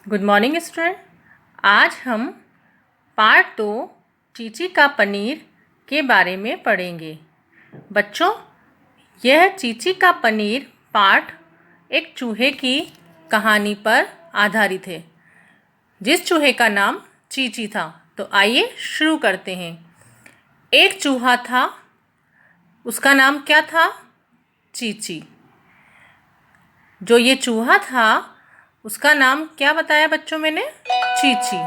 Good morning student. आज हम part 2 Chichi का पनीर के बारे में पढ़ेंगे। बच्चों, यह चीची का पनीर पार्ट एक चूहे की कहानी पर आधारित है, जिस चूहे का नाम चीची था। तो आइए शुरू करते हैं। एक चूहा था, उसका नाम क्या था? चीची। जो ये चूहा था उसका नाम क्या बताया बच्चों मैंने? चीची।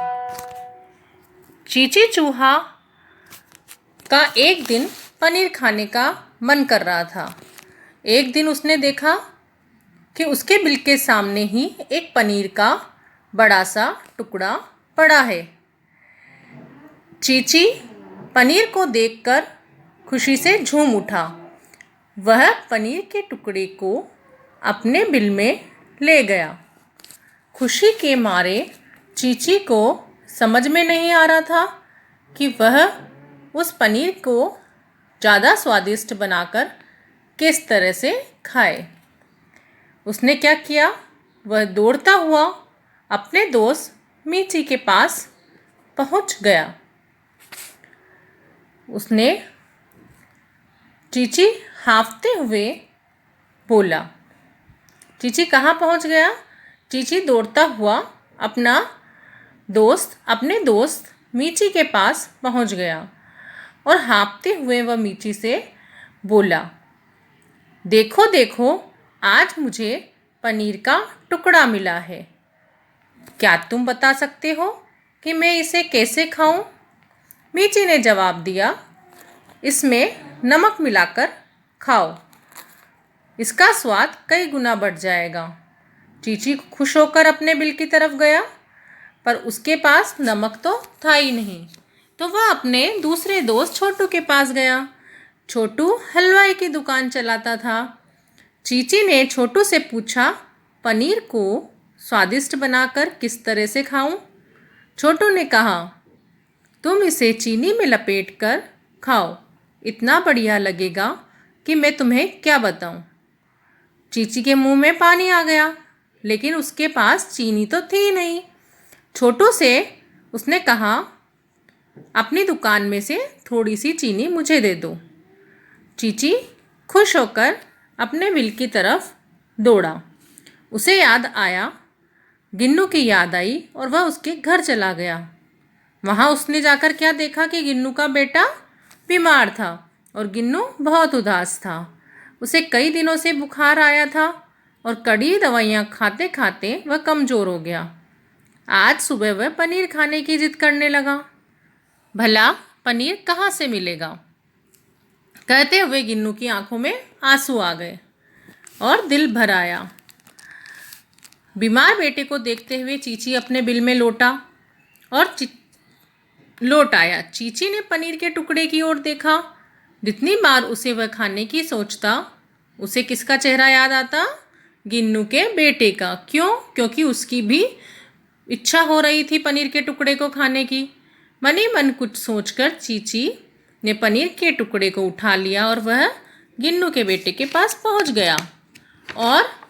चीची चूहा का एक दिन पनीर खाने का मन कर रहा था। एक दिन उसने देखा कि उसके बिल के सामने ही एक पनीर का बड़ा सा टुकड़ा पड़ा है। चीची पनीर को देखकर खुशी से झूम उठा। वह पनीर के टुकड़े को अपने बिल में ले गया। खुशी के मारे चीची को समझ में नहीं आ रहा था कि वह उस पनीर को ज़्यादा स्वादिष्ट बनाकर किस तरह से खाए। उसने क्या किया? वह दौड़ता हुआ अपने दोस्त मीची के पास पहुंच गया। उसने चीची हाँफते हुए बोला। चीची कहाँ पहुंच गया? चीची दौड़ता हुआ अपने दोस्त मीची के पास पहुंच गया और हाँफते हुए वह मीची से बोला, देखो देखो, आज मुझे पनीर का टुकड़ा मिला है। क्या तुम बता सकते हो कि मैं इसे कैसे खाऊं? मीची ने जवाब दिया, इसमें नमक मिलाकर खाओ, इसका स्वाद कई गुना बढ़ जाएगा। चीची खुश होकर अपने बिल की तरफ गया, पर उसके पास नमक तो था ही नहीं। तो वह अपने दूसरे दोस्त छोटू के पास गया। छोटू हलवाई की दुकान चलाता था। चीची ने छोटू से पूछा, पनीर को स्वादिष्ट बनाकर किस तरह से खाऊं? छोटू ने कहा, तुम इसे चीनी में लपेट कर खाओ, इतना बढ़िया लगेगा कि मैं तुम्हें क्या बताऊं। चीची के मुंह में पानी आ गया, लेकिन उसके पास चीनी तो थी नहीं। छोटू से उसने कहा, अपनी दुकान में से थोड़ी सी चीनी मुझे दे दो। चीची खुश होकर अपने बिल की तरफ दौड़ा। उसे याद आया, गिन्नू की याद आई और वह उसके घर चला गया। वहाँ उसने जाकर क्या देखा कि गिन्नू का बेटा बीमार था और गिन्नू बहुत उदास था। उसे कई दिनों से बुखार आया था और कड़ी दवाइयाँ खाते खाते वह कमज़ोर हो गया। आज सुबह वह पनीर खाने की जिद करने लगा। भला पनीर कहाँ से मिलेगा? कहते हुए गिन्नू की आंखों में आंसू आ गए और दिल भर आया। बीमार बेटे को देखते हुए चीची अपने बिल में लौट आया। चीची ने पनीर के टुकड़े की ओर देखा। जितनी बार उसे वह खाने की सोचता, उसे किसका चेहरा याद आता? गिन्नू के बेटे का। क्यों? क्योंकि उसकी भी इच्छा हो रही थी पनीर के टुकड़े को खाने की। मन ही मन कुछ सोचकर चीची ने पनीर के टुकड़े को उठा लिया और वह गिन्नू के बेटे के पास पहुंच गया और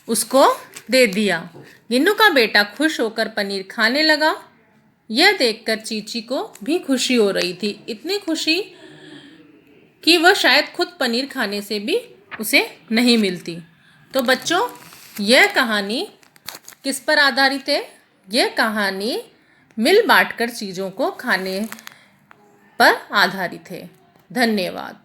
उसको दे दिया। गिन्नू का बेटा खुश होकर पनीर खाने लगा। यह देखकर चीची को भी खुशी हो रही थी, इतनी खुशी कि वह शायद खुद पनीर खाने से भी उसे नहीं मिलती। तो बच्चों, यह कहानी किस पर आधारित है? यह कहानी मिल बांटकर चीज़ों को खाने पर आधारित है। धन्यवाद।